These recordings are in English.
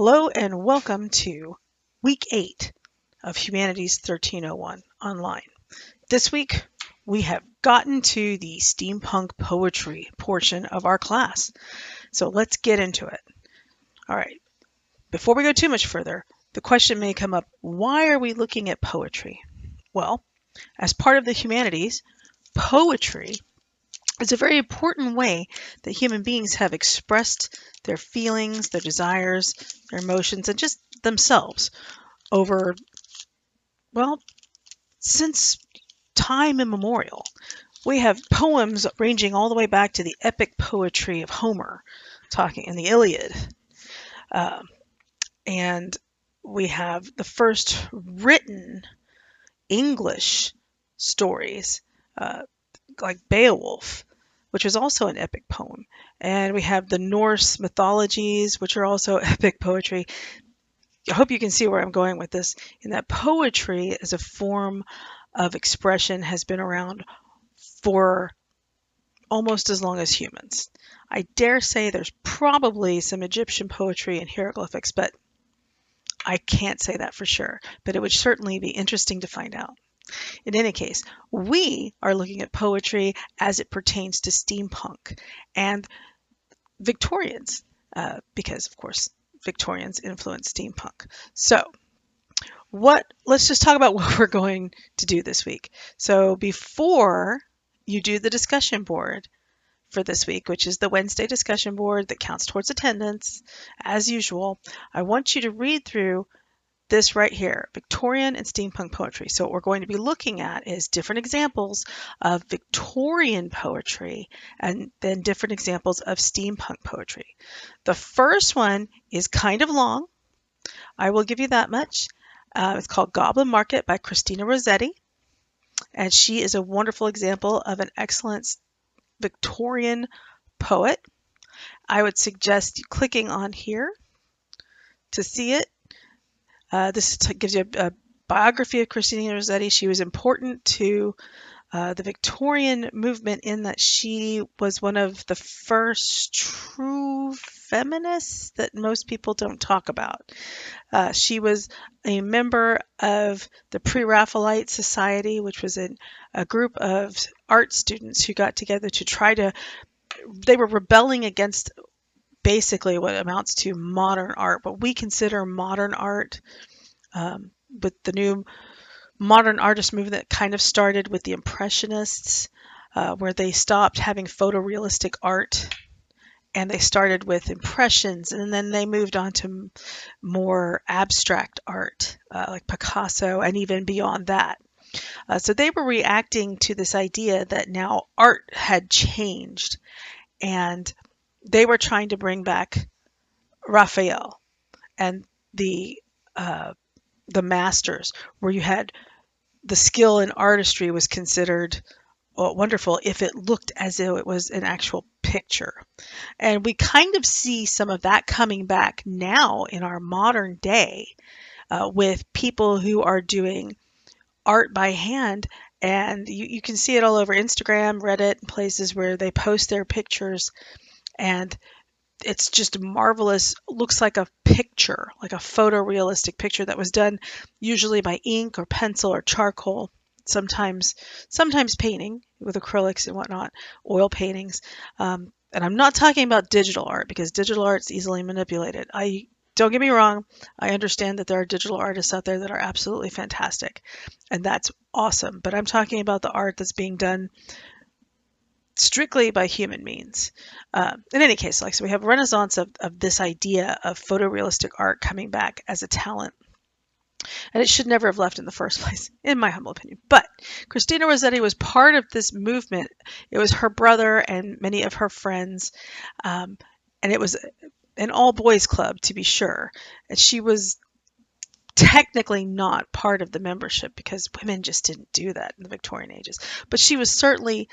Hello and welcome to week 8 of Humanities 1301 online. This week we have gotten to the steampunk poetry portion of our class. So let's get into it. All right, before we go too much further, the question may come up, why are we looking at poetry? Well, as part of the humanities, poetry is a very important way that human beings have expressed their feelings, their desires, their emotions, and just themselves over, well, since time immemorial. We have poems ranging all the way back to the epic poetry of Homer, talking in the Iliad. Um, and we have the first written English stories, uh, like Beowulf, which was also an epic poem. And we have the Norse mythologies, which are also epic poetry. I hope you can see where I'm going with this, in that poetry as a form of expression has been around for almost as long as humans. I dare say there's probably some Egyptian poetry and hieroglyphics, but I can't say that for sure. But it would certainly be interesting to find out. In any case, we are looking at poetry as it pertains to steampunk and Victorians, because of course Victorians influenced steampunk. So let's just talk about what we're going to do this week. So before you do the discussion board for this week, which is the Wednesday discussion board that counts towards attendance, as usual, I want you to read through this right here, Victorian and steampunk poetry. So what we're going to be looking at is different examples of Victorian poetry and then different examples of steampunk poetry. The first one is kind of long. I will give you that much. It's called Goblin Market by Christina Rossetti, and she is a wonderful example of an excellent Victorian poet. I would suggest clicking on here to see it. This gives you a biography of Christina Rossetti. She was important to the Victorian movement in that she was one of the first true feminists that most people don't talk about. She was a member of the Pre-Raphaelite Society, which was a group of art students who got together to they were rebelling against basically what amounts to modern art, what we consider modern art, with the new modern artist movement that kind of started with the Impressionists, where they stopped having photorealistic art and they started with impressions, and then they moved on to more abstract art, like Picasso, and even beyond that. So they were reacting to this idea that now art had changed, and they were trying to bring back Raphael and uh, the masters, where you had the skill in artistry was considered wonderful if it looked as though it was an actual picture. And we kind of see some of that coming back now in our modern day, with people who are doing art by hand. And you can see it all over Instagram, Reddit, and places where they post their pictures. And it's just marvelous. Looks like a picture, like a photorealistic picture that was done usually by ink or pencil or charcoal, sometimes painting with acrylics and whatnot, oil paintings. And I'm not talking about digital art, because digital art is easily manipulated. Don't get me wrong, I understand that there are digital artists out there that are absolutely fantastic, and that's awesome. But I'm talking about the art that's being done strictly by human means. In any case, so we have a renaissance of this idea of photorealistic art coming back as a talent. And it should never have left in the first place, in my humble opinion. But Christina Rossetti was part of this movement. It was her brother and many of her friends. And it was an all-boys club, to be sure. And she was technically not part of the membership, because women just didn't do that in the Victorian ages. But she was certainly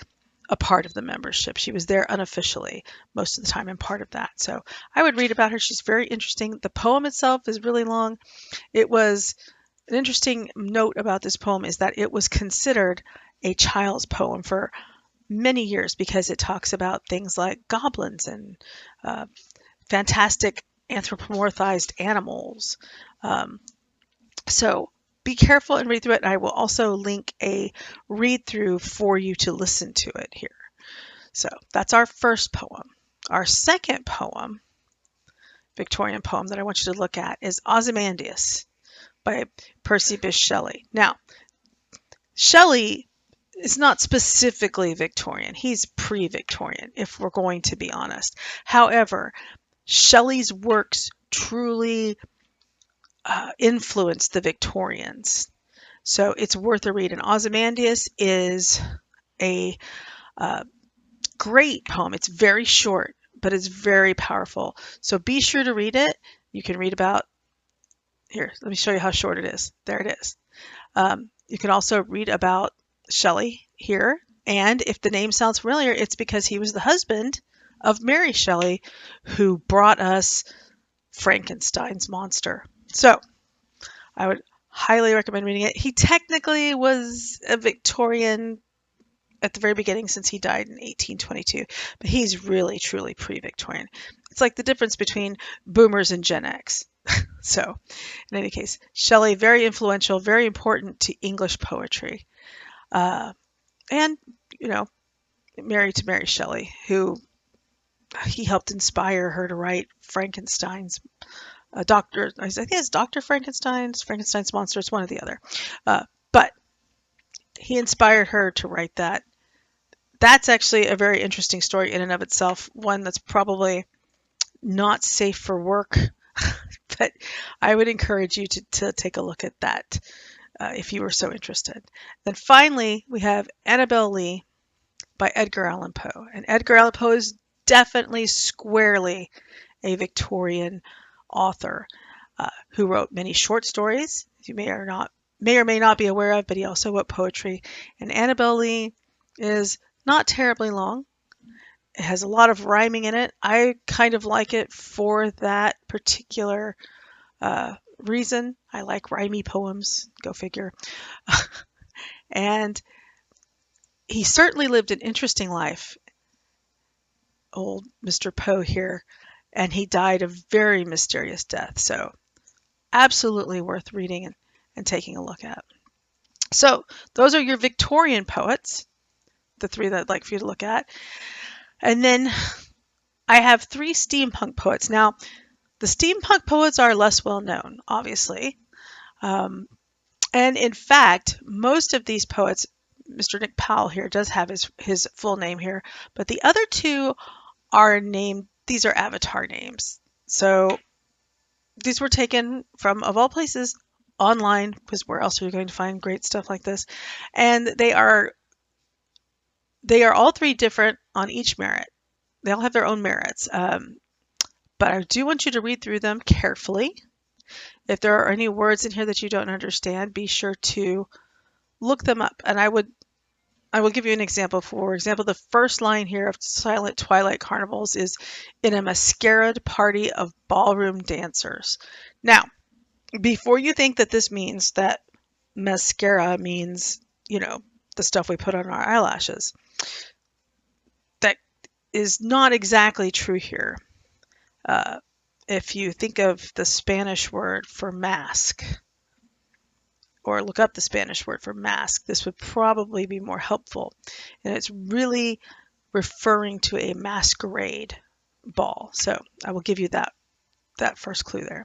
a part of the membership. She was there unofficially most of the time and part of that. So I would read about her. She's very interesting. The poem itself is really long. It was an interesting note about this poem is that it was considered a child's poem for many years, because it talks about things like goblins and fantastic anthropomorphized animals. Um, so be careful and read through it. And I will also link a read through for you to listen to it here. So that's our first poem. Our second poem, Victorian poem that I want you to look at, is Ozymandias by Percy Bysshe Shelley. Now, Shelley is not specifically Victorian. He's pre-Victorian, if we're going to be honest. However, Shelley's works truly influenced the Victorians. So it's worth a read. And Ozymandias is a great poem. It's very short, but it's very powerful. So be sure to read it. You can read about, here, let me show you how short it is. There it is. You can also read about Shelley here. And if the name sounds familiar, it's because he was the husband of Mary Shelley, who brought us Frankenstein's monster. So I would highly recommend reading it. He technically was a Victorian at the very beginning, since he died in 1822, but he's really, truly pre-Victorian. It's like the difference between boomers and Gen X. So, in any case, Shelley, very influential, very important to English poetry. And, married to Mary Shelley, who he helped inspire her to write Frankenstein's Doctor, I think it's Dr. Frankenstein's monster, it's one or the other. But he inspired her to write that. That's actually a very interesting story in and of itself, one that's probably not safe for work, but I would encourage you to take a look at that if you were so interested. Then finally, we have Annabel Lee by Edgar Allan Poe. And Edgar Allan Poe is definitely squarely a Victorian author who wrote many short stories you may or may not be aware of, but he also wrote poetry. And Annabel Lee is not terribly long. It has a lot of rhyming in it. I kind of like it for that particular reason. I like rhymey poems, go figure. And he certainly lived an interesting life, old Mr. Poe here, and he died a very mysterious death. So absolutely worth reading and taking a look at. So those are your Victorian poets, the three that I'd like for you to look at. And then I have 3 steampunk poets. Now, the steampunk poets are less well known, obviously. And in fact, most of these poets, Mr. Nick Powell here does have his full name here, but the other 2 are named, these are avatar names. So these were taken from, of all places, online, because where else are you going to find great stuff like this? And they are all 3 different on each merit. They all have their own merits. But I do want you to read through them carefully. If there are any words in here that you don't understand, be sure to look them up. And I will give you an example. For example, the first line here of Silent Twilight Carnivals is in a masquerade party of ballroom dancers. Now, before you think that this means that mascara means, the stuff we put on our eyelashes, that is not exactly true here. If you think of the Spanish word for mask, or look up the Spanish word for mask, this would probably be more helpful. And it's really referring to a masquerade ball. So I will give you that first clue there.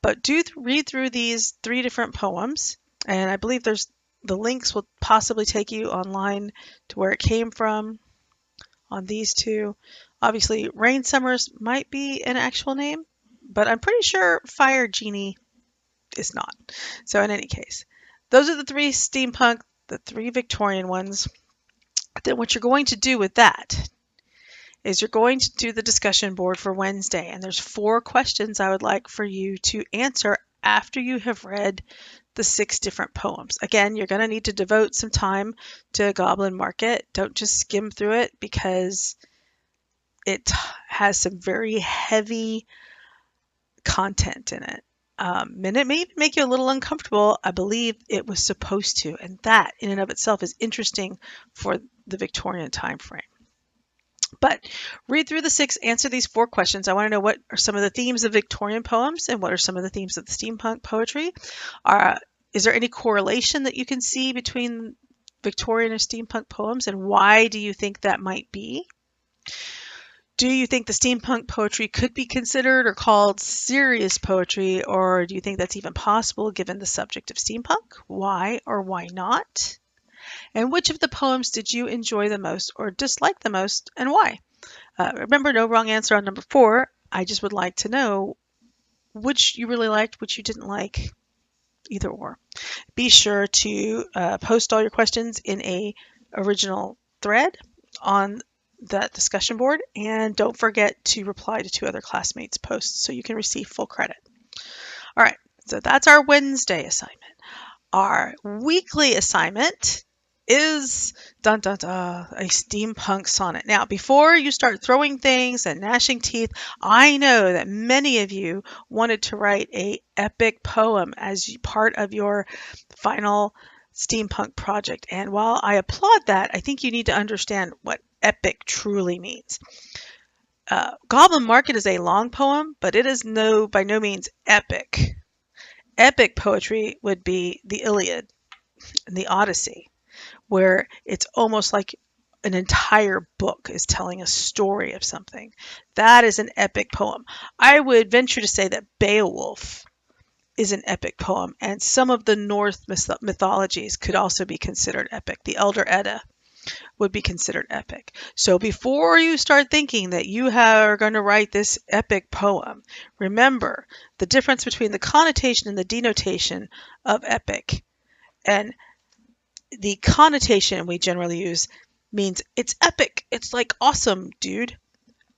But do read through these 3 different poems, and I believe the links will possibly take you online to where it came from on these 2. Obviously, Rain Summers might be an actual name, but I'm pretty sure Fire Genie is not. So in any case, those are the 3 steampunk, the 3 Victorian ones. Then what you're going to do with that is you're going to do the discussion board for Wednesday, and there's 4 questions I would like for you to answer after you have read the 6 different poems. Again, you're going to need to devote some time to Goblin Market. Don't just skim through it, because it has some very heavy content in it. And it may even make you a little uncomfortable. I believe it was supposed to, and that in and of itself is interesting for the Victorian time frame. But read through the 6, answer these 4 questions. I want to know what are some of the themes of Victorian poems and what are some of the themes of the steampunk poetry. Is there any correlation that you can see between Victorian and steampunk poems, and why do you think that might be? Do you think the steampunk poetry could be considered or called serious poetry, or do you think that's even possible given the subject of steampunk? Why or why not? And which of the poems did you enjoy the most or dislike the most, and why? Remember, no wrong answer on number 4. I just would like to know which you really liked, which you didn't like, either or. Be sure to post all your questions in a original thread on that discussion board, and don't forget to reply to 2 other classmates' posts so you can receive full credit. All right, so that's our Wednesday assignment. Our weekly assignment is dun, dun, dun, a steampunk sonnet. Now, before you start throwing things and gnashing teeth, I know that many of you wanted to write a epic poem as part of your final steampunk project. And while I applaud that, I think you need to understand what epic truly means. Goblin Market is a long poem, but it is by no means epic. Epic poetry would be the Iliad and the Odyssey, where it's almost like an entire book is telling a story of something. That is an epic poem. I would venture to say that Beowulf is an epic poem, and some of the Norse mythologies could also be considered epic. The Elder Edda would be considered epic. So before you start thinking that you are going to write this epic poem, remember the difference between the connotation and the denotation of epic. And the connotation we generally use means it's epic. It's like awesome, dude.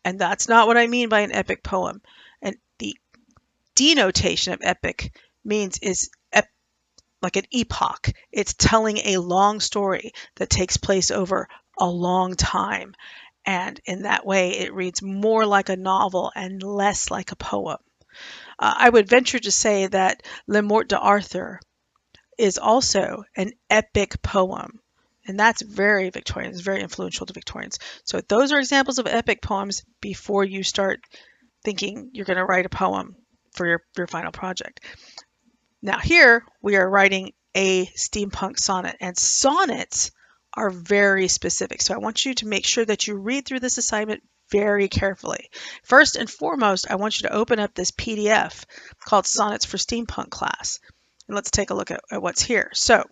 And that's not what I mean by an epic poem. And the denotation of epic means is like an epoch. It's telling a long story that takes place over a long time. And in that way, it reads more like a novel and less like a poem. I would venture to say that Le Morte d'Arthur is also an epic poem. And that's very Victorian. It's very influential to Victorians. So those are examples of epic poems before you start thinking you're going to write a poem for your final project. Now here we are writing a steampunk sonnet, and sonnets are very specific. So I want you to make sure that you read through this assignment very carefully. First and foremost, I want you to open up this PDF called Sonnets for Steampunk class. And let's take a look at what's here. So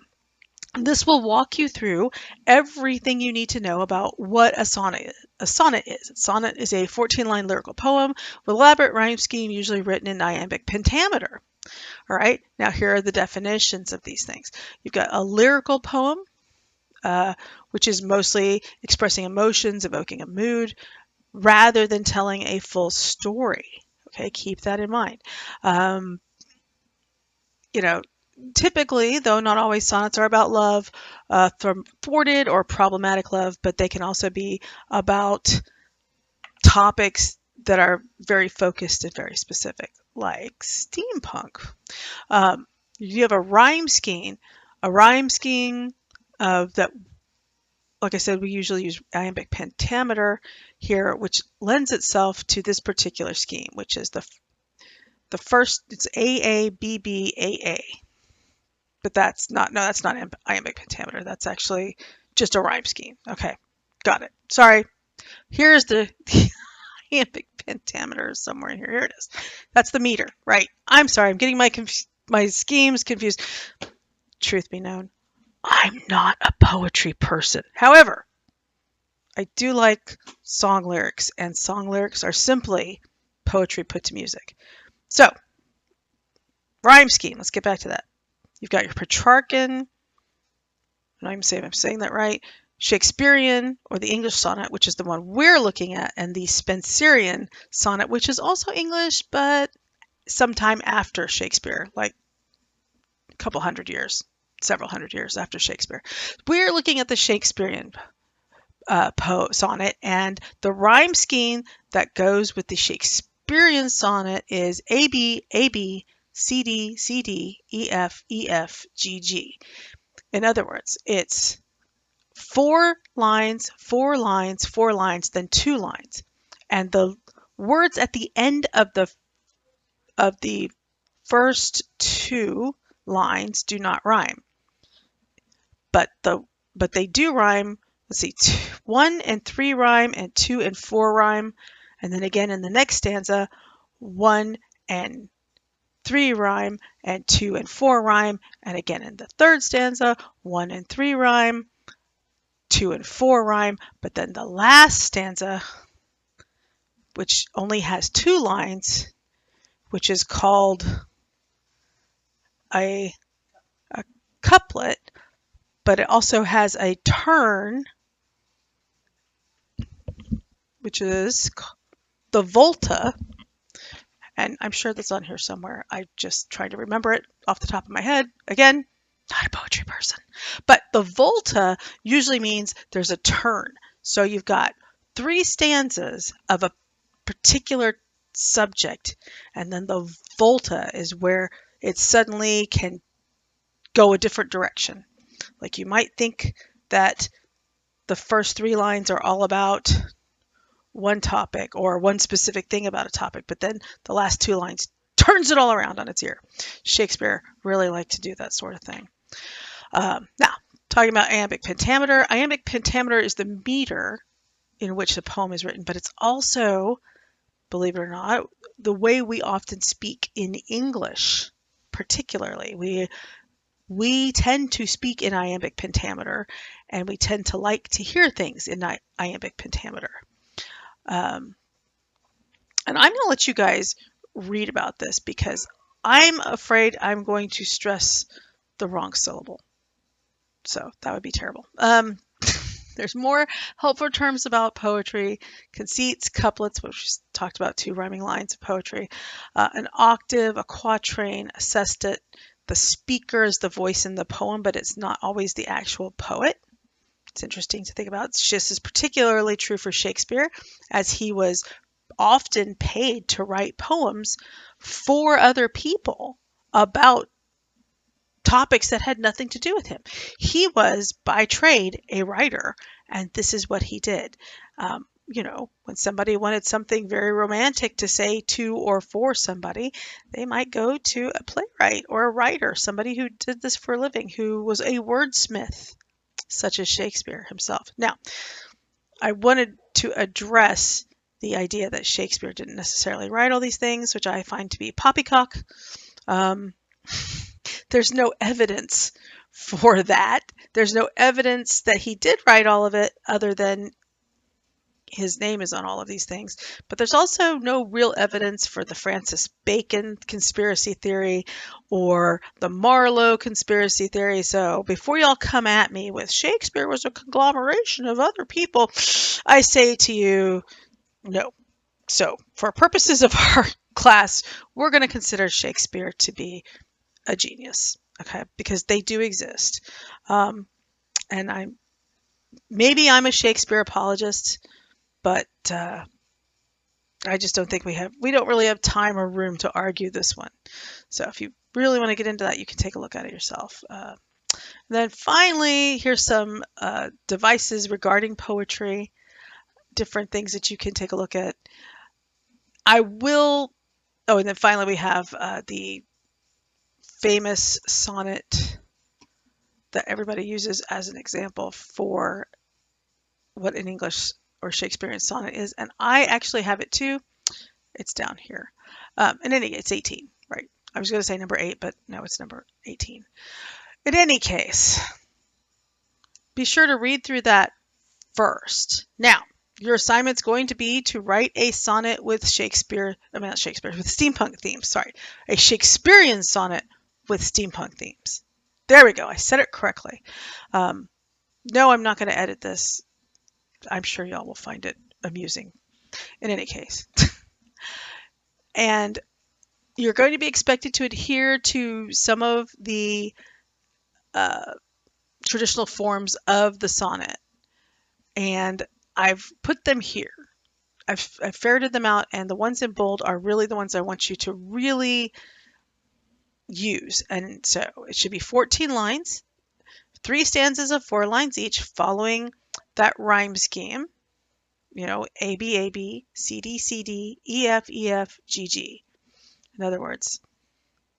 this will walk you through everything you need to know about what a sonnet is. A sonnet is a 14-line lyrical poem with elaborate rhyme scheme, usually written in iambic pentameter. All right, now here are the definitions of these things. You've got a lyrical poem, which is mostly expressing emotions, evoking a mood, rather than telling a full story. Okay, keep that in mind. Typically, though not always, sonnets are about love, thwarted or problematic love, but they can also be about topics that are very focused and very specific, like steampunk. You have a rhyme scheme that, like I said, we usually use iambic pentameter here, which lends itself to this particular scheme, which is the first, it's AABBAA. But that's not iambic pentameter. That's actually just a rhyme scheme. Okay, got it. Sorry. Here's the iambic pentameter somewhere in here. Here it is. That's the meter, right? I'm sorry. I'm getting my schemes confused. Truth be known, I'm not a poetry person. However, I do like song lyrics, and song lyrics are simply poetry put to music. So, rhyme scheme. Let's get back to that. You've got your Petrarchan, I'm saying that right, Shakespearean, or the English sonnet, which is the one we're looking at, and the Spenserian sonnet, which is also English, but sometime after Shakespeare, like a couple hundred years, several hundred years after Shakespeare. We're looking at the Shakespearean sonnet, and the rhyme scheme that goes with the Shakespearean sonnet is AB, AB, CD, CD, EF, EF, GG. In other words, it's 4 lines, 4 lines, 4 lines, then 2 lines. And the words at the end of the first 2 lines do not rhyme, but they do rhyme. Let's see, 1 and 3 rhyme, and 2 and 4 rhyme, and then again in the next stanza, 1 and 3 rhyme, and 2 and 4 rhyme, and again in the third stanza, 1 and 3 rhyme, 2 and 4 rhyme, but then the last stanza, which only has 2 lines, which is called a couplet, but it also has a turn, which is the volta, and I'm sure that's on here somewhere. I just tried to remember it off the top of my head. Again, not a poetry person. But the volta usually means there's a turn. So you've got 3 stanzas of a particular subject, and then the volta is where it suddenly can go a different direction. Like you might think that the first 3 lines are all about one topic or one specific thing about a topic, but then the last 2 lines turns it all around on its ear. Shakespeare really liked to do that sort of thing. Now, talking about iambic pentameter. Iambic pentameter is the meter in which the poem is written, but it's also, believe it or not, the way we often speak in English, particularly. We tend to speak in iambic pentameter, and we tend to like to hear things in iambic pentameter. And I'm going to let you guys read about this because I'm afraid I'm going to stress the wrong syllable. So that would be terrible. There's more helpful terms about poetry: conceits, couplets, which we talked about, 2 rhyming lines of poetry, an octave, a quatrain, a sestet. The speaker is the voice in the poem, but it's not always the actual poet. It's interesting to think about. This is particularly true for Shakespeare, as he was often paid to write poems for other people about topics that had nothing to do with him. He was, by trade, a writer, and this is what he did. When somebody wanted something very romantic to say to or for somebody, they might go to a playwright or a writer, somebody who did this for a living, who was a wordsmith, such as Shakespeare himself. Now, I wanted to address the idea that Shakespeare didn't necessarily write all these things, which I find to be poppycock. There's no evidence for that. There's no evidence that he did write all of it other than his name is on all of these things. But there's also no real evidence for the Francis Bacon conspiracy theory or the Marlowe conspiracy theory. So before y'all come at me with Shakespeare was a conglomeration of other people, I say to you, no. So for purposes of our class, we're going to consider Shakespeare to be a genius, okay? Because they do exist. And I'm a Shakespeare apologist, but I just don't think we don't really have time or room to argue this one. So if you really want to get into that, you can take a look at it yourself. Then finally, here's some devices regarding poetry, different things that you can take a look at. And then finally we have the famous sonnet that everybody uses as an example for what an English or Shakespearean sonnet is. And I actually have it too. It's down here. In any case, it's 18, right? I was going to say number 8, but no, it's number 18. In any case, be sure to read through that first. Now, your assignment's going to be to write a sonnet with with steampunk themes, sorry. A Shakespearean sonnet with steampunk themes. There we go. I said it correctly. No, I'm not going to edit this. I'm sure y'all will find it amusing. In any case. And you're going to be expected to adhere to some of the traditional forms of the sonnet. And I've put them here. I've ferreted them out, and the ones in bold are really the ones I want you to really use. And so it should be 14 lines. 3 stanzas of 4 lines each following that rhyme scheme. A, B, A, B, C, D, C, D, E, F, E, F, G, G. In other words,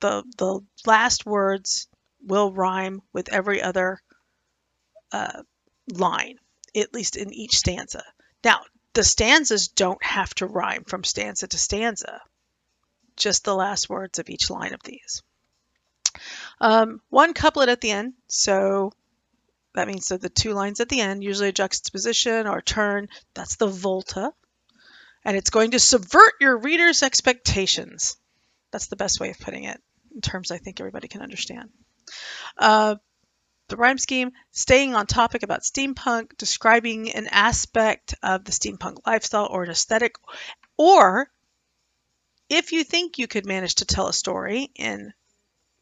the last words will rhyme with every other uh, line, at least in each stanza. Now, the stanzas don't have to rhyme from stanza to stanza, just the last words of each line of these. One couplet at the end, so that means that the 2 lines at the end, usually a juxtaposition or a turn, that's the volta, and it's going to subvert your reader's expectations. That's the best way of putting it in terms I think everybody can understand. The rhyme scheme, staying on topic about steampunk, describing an aspect of the steampunk lifestyle or an aesthetic, or if you think you could manage to tell a story in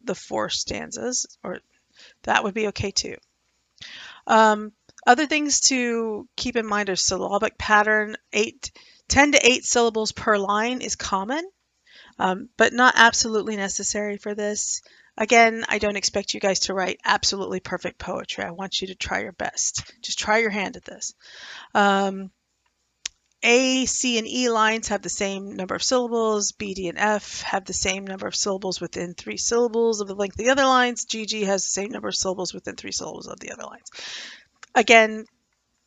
the 4 stanzas, or that would be okay too. Other things to keep in mind are syllabic pattern. 10 to 8 syllables per line is common, but not absolutely necessary for this. Again, I don't expect you guys to write absolutely perfect poetry. I want you to try your best. Just try your hand at this. A, C, and E lines have the same number of syllables. B, D, and F have the same number of syllables within 3 syllables of the length of the other lines. G, G has the same number of syllables within 3 syllables of the other lines. Again,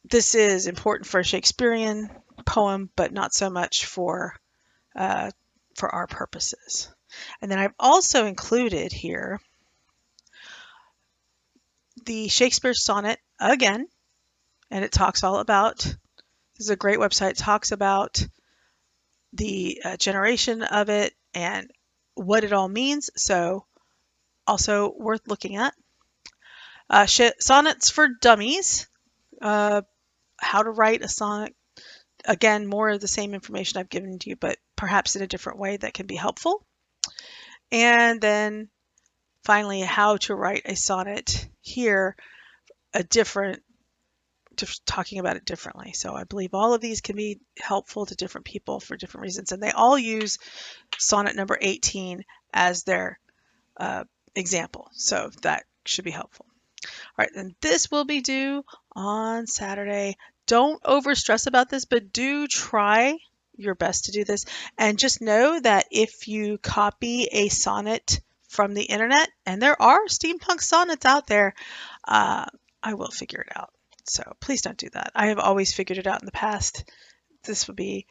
this is important for a Shakespearean poem, but not so much for our purposes. And then I've also included here the Shakespeare sonnet again, and it talks all about, this is a great website, it talks about the generation of it and what it all means, so also worth looking at. Sonnets for Dummies, how to write a sonnet. Again, more of the same information I've given to you, but perhaps in a different way that can be helpful. And then finally, how to write a sonnet here, talking about it differently. So I believe all of these can be helpful to different people for different reasons, and they all use sonnet number 18 as their example. So that should be helpful. All right, and this will be due on Saturday. Don't over stress about this, but do try your best to do this. And just know that if you copy a sonnet from the internet, and there are steampunk sonnets out there, I will figure it out. So please don't do that. I have always figured it out in the past. This will be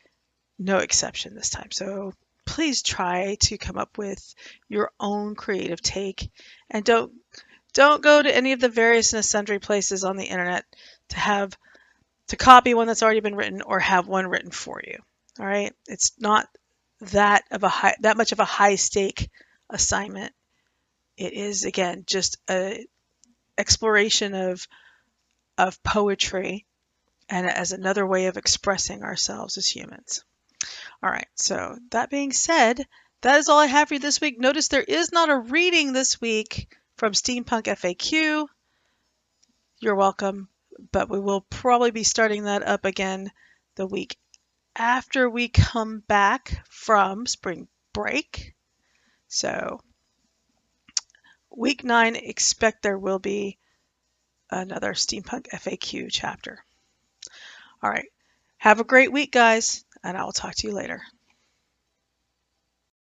no exception this time. So please try to come up with your own creative take, and don't go to any of the various and sundry places on the internet to copy one that's already been written or have one written for you. All right, it's not that much of a high stake assignment. It is, again, just a exploration of poetry and as another way of expressing ourselves as humans. All right, so that being said, that is all I have for you this week. Notice there is not a reading this week from Steampunk FAQ. You're welcome, but we will probably be starting that up again the week after we come back from spring break. So week 9, expect there will be another Steampunk FAQ chapter. All right, have a great week, guys, and I will talk to you later.